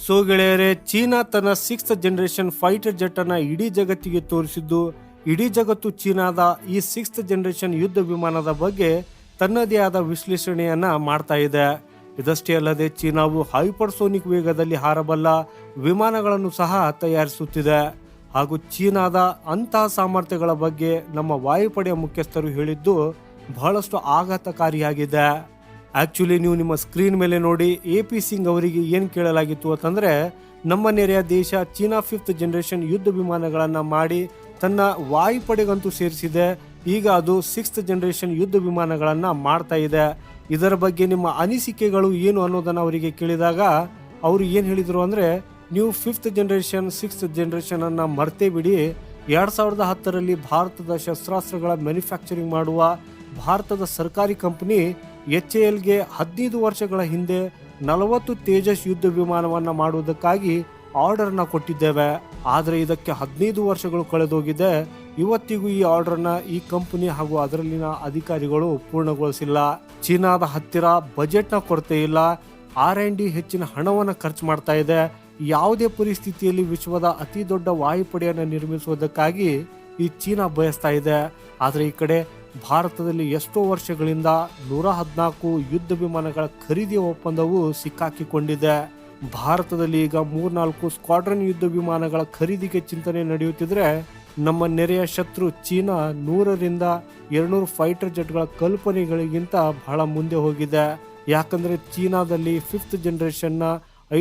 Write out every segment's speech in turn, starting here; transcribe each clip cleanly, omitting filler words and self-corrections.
So ಗೆಳೆಯರೆ, China ತನ್ನ 6th generation fighter jet ಅನ್ನ ಇಡೀ ಜಗತ್ತಿಗೆ ತೋರಿಸಿದ್ದು, ಇಡೀ ಜಗತ್ತು ಚೀನಾದ ಈ 6th ಜನರೇಷನ್ ಯುದ್ಧ ವಿಮಾನದ ಬಗ್ಗೆ ತನ್ನದೇ ಆದ ವಿಶ್ಲೇಷಣೆಯನ್ನ ಮಾಡ್ತಾ ಇದೆ. ಇದಷ್ಟೇ ಅಲ್ಲದೆ ಚೀನಾವು ಹೈಪರ್ಸೋನಿಕ್ ವೇಗದಲ್ಲಿ ಹಾರಬಲ್ಲ ವಿಮಾನಗಳನ್ನು ಸಹ ತಯಾರಿಸುತ್ತಿದೆ. ಹಾಗೂ ಚೀನಾದ ಅಂತಹ ಸಾಮರ್ಥ್ಯಗಳ ಬಗ್ಗೆ ನಮ್ಮ ವಾಯುಪಡೆಯ ಮುಖ್ಯಸ್ಥರು ಹೇಳಿದ್ದು ಬಹಳಷ್ಟು ಆಘಾತಕಾರಿಯಾಗಿದೆ. ಆಕ್ಚುಲಿ ನೀವು ನಿಮ್ಮ ಸ್ಕ್ರೀನ್ ಮೇಲೆ ನೋಡಿ AP ಸಿಂಗ್ ಅವರಿಗೆ ಏನು ಕೇಳಲಾಗಿತ್ತು ಅಂತಂದ್ರೆ, ನಮ್ಮ ನೆರೆಯ ದೇಶ ಚೀನಾ 5th ಜನರೇಷನ್ ಯುದ್ಧ ವಿಮಾನಗಳನ್ನ ಮಾಡಿ ತನ್ನ ವಾಯುಪಡೆಗಂತೂ ಸೇರಿಸಿದೆ, ಈಗ ಅದು 6th ಜನರೇಷನ್ ಯುದ್ಧ ವಿಮಾನಗಳನ್ನ ಮಾಡ್ತಾ ಇದೆ. ಇದರ ಬಗ್ಗೆ ನಿಮ್ಮ ಅನಿಸಿಕೆಗಳು ಏನು ಅನ್ನೋದನ್ನ ಅವರಿಗೆ ಕೇಳಿದಾಗ ಅವರು ಏನು ಹೇಳಿದ್ರು ಅಂದ್ರೆ, ನೀವು 5th ಜನರೇಷನ್ 6th ಜನರೇಷನ್ ಅನ್ನ ಮರ್ತೇ ಬಿಡಿ. 2010ರಲ್ಲಿ ಭಾರತದ ಶಸ್ತ್ರಾಸ್ತ್ರಗಳ ಮ್ಯಾನುಫ್ಯಾಕ್ಚರಿಂಗ್ ಮಾಡುವ ಭಾರತದ ಸರ್ಕಾರಿ ಕಂಪನಿ HALಗೆ 15 ವರ್ಷಗಳ ಹಿಂದೆ 40 ತೇಜಸ್ ಯುದ್ಧ ವಿಮಾನವನ್ನ ಮಾಡುವುದಕ್ಕಾಗಿ ಆರ್ಡರ್ನ ಕೊಟ್ಟಿದ್ದೇವೆ. ಆದರೆ ಇದಕ್ಕೆ 15 ವರ್ಷಗಳು ಕಳೆದೋಗಿದೆ. ಇವತ್ತಿಗೂ ಈ ಆರ್ಡರ್ನ ಈ ಕಂಪನಿ ಹಾಗೂ ಅದರಲ್ಲಿನ ಅಧಿಕಾರಿಗಳು ಪೂರ್ಣಗೊಳಿಸಿಲ್ಲ. ಚೀನಾದ ಹತ್ತಿರ ಬಜೆಟ್ನ ಕೊರತೆ ಇಲ್ಲ, R&D ಹೆಚ್ಚಿನ ಹಣವನ್ನು ಖರ್ಚು ಮಾಡ್ತಾ ಇದೆ. ಯಾವುದೇ ಪರಿಸ್ಥಿತಿಯಲ್ಲಿ ವಿಶ್ವದ ಅತಿ ದೊಡ್ಡ ವಾಯುಪಡೆಯನ್ನು ನಿರ್ಮಿಸುವುದಕ್ಕಾಗಿ ಈ ಚೀನಾ ಬಯಸ್ತಾ ಇದೆ. ಆದರೆ ಈ ಕಡೆ ಭಾರತದಲ್ಲಿ ಎಷ್ಟೋ ವರ್ಷಗಳಿಂದ 114 ಯುದ್ಧ ವಿಮಾನಗಳ ಖರೀದಿಯ ಒಪ್ಪಂದವು ಸಿಕ್ಕಾಕಿಕೊಂಡಿದೆ. ಭಾರತದಲ್ಲಿ ಈಗ 3-4 ಸ್ಕ್ವಾಡ್ರನ್ ಯುದ್ಧ ವಿಮಾನಗಳ ಖರೀದಿಗೆ ಚಿಂತನೆ ನಡೆಯುತ್ತಿದ್ರೆ, ನಮ್ಮ ನೆರೆಯ ಶತ್ರು ಚೀನಾ 100ರಿಂದ 200 ಫೈಟರ್ ಜೆಟ್ಗಳ ಕಲ್ಪನೆಗಳಿಗಿಂತ ಬಹಳ ಮುಂದೆ ಹೋಗಿದೆ. ಯಾಕಂದ್ರೆ ಚೀನಾದಲ್ಲಿ 5th ಜನರೇಷನ್ನ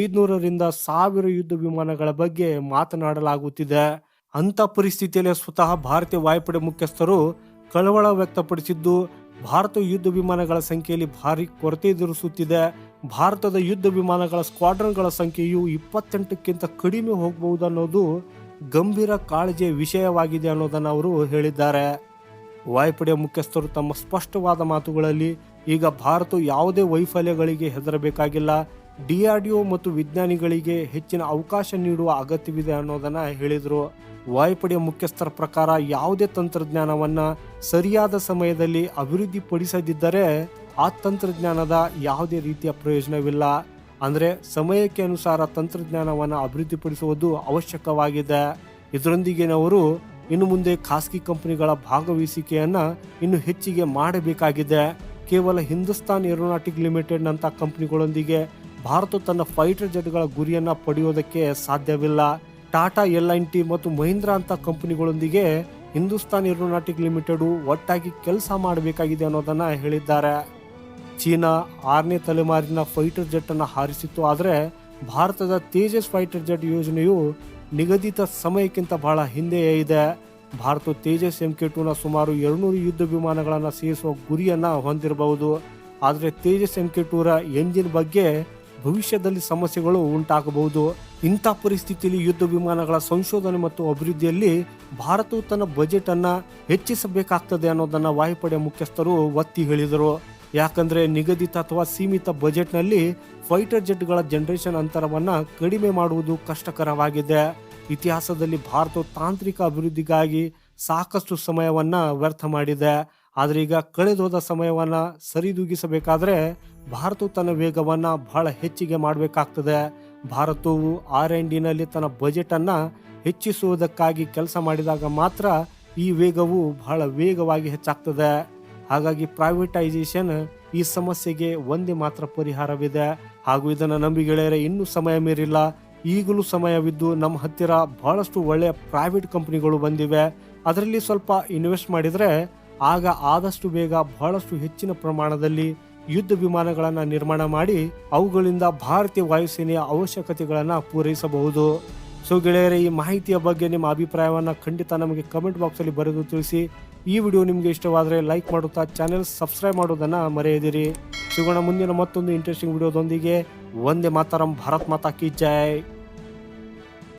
500ರಿಂದ 1000 ಯುದ್ಧ ವಿಮಾನಗಳ ಬಗ್ಗೆ ಮಾತನಾಡಲಾಗುತ್ತಿದೆ. ಅಂತ ಪರಿಸ್ಥಿತಿಯಲ್ಲಿ ಸ್ವತಃ ಭಾರತೀಯ ವಾಯುಪಡೆ ಮುಖ್ಯಸ್ಥರು ಕಳವಳ ವ್ಯಕ್ತಪಡಿಸಿದ್ದು, ಭಾರತ ಯುದ್ಧ ವಿಮಾನಗಳ ಸಂಖ್ಯೆಯಲ್ಲಿ ಭಾರಿ ಕೊರತೆ ಎದುರಿಸುತ್ತಿದೆ. ಭಾರತದ ಯುದ್ಧ ವಿಮಾನಗಳ ಸ್ಕ್ವಾಡ್ರನ್ಗಳ ಸಂಖ್ಯೆಯು 28ಕ್ಕಿಂತ ಕಡಿಮೆ ಹೋಗಬಹುದು ಅನ್ನೋದು ಗಂಭೀರ ಕಾಳಜಿಯ ವಿಷಯವಾಗಿದೆ ಅನ್ನೋದನ್ನು ಅವರು ಹೇಳಿದ್ದಾರೆ. ವಾಯುಪಡೆಯ ಮುಖ್ಯಸ್ಥರು ತಮ್ಮ ಸ್ಪಷ್ಟವಾದ ಮಾತುಗಳಲ್ಲಿ, ಈಗ ಭಾರತ ಯಾವುದೇ ವೈಫಲ್ಯಗಳಿಗೆ ಹೆದರಬೇಕಾಗಿಲ್ಲ, DRDO ಮತ್ತು ವಿಜ್ಞಾನಿಗಳಿಗೆ ಹೆಚ್ಚಿನ ಅವಕಾಶ ನೀಡುವ ಅಗತ್ಯವಿದೆ ಅನ್ನೋದನ್ನ ಹೇಳಿದರು. ವಾಯುಪಡೆಯ ಮುಖ್ಯಸ್ಥರ ಪ್ರಕಾರ ಯಾವುದೇ ತಂತ್ರಜ್ಞಾನವನ್ನ ಸರಿಯಾದ ಸಮಯದಲ್ಲಿ ಅಭಿವೃದ್ಧಿಪಡಿಸದಿದ್ದರೆ ಆ ತಂತ್ರಜ್ಞಾನದ ಯಾವುದೇ ರೀತಿಯ ಪ್ರಯೋಜನವಿಲ್ಲ. ಅಂದ್ರೆ ಸಮಯಕ್ಕೆ ಅನುಸಾರ ತಂತ್ರಜ್ಞಾನವನ್ನು ಅಭಿವೃದ್ಧಿಪಡಿಸುವುದು ಅವಶ್ಯಕವಾಗಿದೆ. ಇದರೊಂದಿಗೆ ಅವರು ಇನ್ನು ಮುಂದೆ ಖಾಸಗಿ ಕಂಪನಿಗಳ ಭಾಗವಹಿಸಿಕೆಯನ್ನ ಇನ್ನು ಹೆಚ್ಚಿಗೆ ಮಾಡಬೇಕಾಗಿದೆ. ಕೇವಲ ಹಿಂದೂಸ್ತಾನ್ ಏರೋನಾಟಿಕ್ ಲಿಮಿಟೆಡ್ ನಂತ ಕಂಪನಿಗಳೊಂದಿಗೆ ಭಾರತ ತನ್ನ ಫೈಟರ್ ಜೆಟ್ಗಳ ಗುರಿಯನ್ನ ಪಡೆಯುವುದಕ್ಕೆ ಸಾಧ್ಯವಿಲ್ಲ. ಟಾಟಾ, LNT ಮತ್ತು ಮಹೀಂದ್ರಾ ಅಂತ ಕಂಪನಿಗಳೊಂದಿಗೆ ಹಿಂದೂಸ್ತಾನ್ ಏರೋನಾಟಿಕ್ ಲಿಮಿಟೆಡ್ ಒಟ್ಟಾಗಿ ಕೆಲಸ ಮಾಡಬೇಕಾಗಿದೆ ಅನ್ನೋದನ್ನ ಹೇಳಿದ್ದಾರೆ. ಚೀನಾ 6ನೇ ತಲೆಮಾರಿನ ಫೈಟರ್ ಜೆಟ್ ಅನ್ನು ಹಾರಿಸಿತ್ತು. ಆದರೆ ಭಾರತದ ತೇಜಸ್ ಫೈಟರ್ ಜೆಟ್ ಯೋಜನೆಯು ನಿಗದಿತ ಸಮಯಕ್ಕಿಂತ ಬಹಳ ಹಿಂದೆಯೇ ಇದೆ. ಭಾರತ ತೇಜಸ್ MK2ನ ಸುಮಾರು 200 ಯುದ್ಧ ವಿಮಾನಗಳನ್ನು ಸೇರಿಸುವ ಗುರಿಯನ್ನ ಹೊಂದಿರಬಹುದು. ಆದರೆ ತೇಜಸ್ MK2ರ ಎಂಜಿನ್ ಬಗ್ಗೆ ಭವಿಷ್ಯದಲ್ಲಿ ಸಮಸ್ಯೆಗಳು ಉಂಟಾಗಬಹುದು. ಇಂಥ ಪರಿಸ್ಥಿತಿಯಲ್ಲಿ ಯುದ್ಧ ವಿಮಾನಗಳ ಸಂಶೋಧನೆ ಮತ್ತು ಅಭಿವೃದ್ಧಿಯಲ್ಲಿ ಭಾರತವು ತನ್ನ ಬಜೆಟ್ ಅನ್ನ ಹೆಚ್ಚಿಸಬೇಕಾಗ್ತದೆ ಅನ್ನೋದನ್ನ ವಾಯುಪಡೆ ಮುಖ್ಯಸ್ಥರು ಒತ್ತಿ ಹೇಳಿದರು. ಯಾಕಂದ್ರೆ ನಿಗದಿತ ಅಥವಾ ಸೀಮಿತ ಬಜೆಟ್ನಲ್ಲಿ ಫೈಟರ್ ಜೆಟ್ಗಳ ಜನರೇಷನ್ ಅಂತರವನ್ನ ಕಡಿಮೆ ಮಾಡುವುದು ಕಷ್ಟಕರವಾಗಿದೆ. ಇತಿಹಾಸದಲ್ಲಿ ಭಾರತವು ತಾಂತ್ರಿಕ ಅಭಿವೃದ್ಧಿಗಾಗಿ ಸಾಕಷ್ಟು ಸಮಯವನ್ನ ವ್ಯರ್ಥ ಮಾಡಿದೆ. ಆದರೆ ಈಗ ಕಳೆದೋದ ಸಮಯವನ್ನ ಸರಿದೂಗಿಸಬೇಕಾದ್ರೆ ಭಾರತವು ತನ್ನ ವೇಗವನ್ನ ಬಹಳ ಹೆಚ್ಚಿಗೆ ಮಾಡಬೇಕಾಗ್ತದೆ. ಭಾರತವು R&Dನಲ್ಲಿ ತನ್ನ ಬಜೆಟ್ ಅನ್ನ ಹೆಚ್ಚಿಸುವುದಕ್ಕಾಗಿ ಕೆಲಸ ಮಾಡಿದಾಗ ಮಾತ್ರ ಈ ವೇಗವು ಬಹಳ ವೇಗವಾಗಿ ಹೆಚ್ಚಾಗ್ತದೆ. ಹಾಗಾಗಿ ಪ್ರೈವೇಟೈಸೇಷನ್ ಈ ಸಮಸ್ಯೆಗೆ ಒಂದೇ ಮಾತ್ರ ಪರಿಹಾರವಿದೆ. ಹಾಗೂ ಇದನ್ನು ನಂಬಿ ಗೆಳೆಯರೆ, ಇನ್ನೂ ಸಮಯ ಮೀರಿಲ್ಲ, ಈಗಲೂ ಸಮಯವಿದ್ದು ನಮ್ಮ ಹತ್ತಿರ ಬಹಳಷ್ಟು ಒಳ್ಳೆಯ ಪ್ರೈವೇಟ್ ಕಂಪನಿಗಳು ಬಂದಿವೆ. ಅದರಲ್ಲಿ ಸ್ವಲ್ಪ ಇನ್ವೆಸ್ಟ್ ಮಾಡಿದರೆ ಆಗ ಆದಷ್ಟು ಬೇಗ ಬಹಳಷ್ಟು ಹೆಚ್ಚಿನ ಪ್ರಮಾಣದಲ್ಲಿ ಯುದ್ಧ ವಿಮಾನಗಳನ್ನು ನಿರ್ಮಾಣ ಮಾಡಿ ಅವುಗಳಿಂದ ಭಾರತೀಯ ವಾಯುಸೇನೆಯ ಅವಶ್ಯಕತೆಗಳನ್ನು ಪೂರೈಸಬಹುದು. ಸೊ ಗೆಳೆಯರೆ, ಈ ಮಾಹಿತಿಯ ಬಗ್ಗೆ ನಿಮ್ಮ ಅಭಿಪ್ರಾಯವನ್ನು ಖಂಡಿತ ನಮಗೆ ಕಮೆಂಟ್ ಬಾಕ್ಸಲ್ಲಿ ಬರೆದು ತಿಳಿಸಿ. ಈ ವಿಡಿಯೋ ನಿಮಗೆ ಇಷ್ಟವಾದರೆ ಲೈಕ್ ಮಾಡುತ್ತಾ ಚಾನೆಲ್ ಸಬ್ಸ್ಕ್ರೈಬ್ ಮಾಡೋದನ್ನು ಮರೆಯದಿರಿ. ಸಿಗೋಣ ಮುಂದಿನ ಮತ್ತೊಂದು ಇಂಟ್ರೆಸ್ಟಿಂಗ್ ವಿಡಿಯೋದೊಂದಿಗೆ. ವಂದೇ ಮಾತರಂ, ಭಾರತ್ ಮಾತಾ ಕಿ ಜೈ.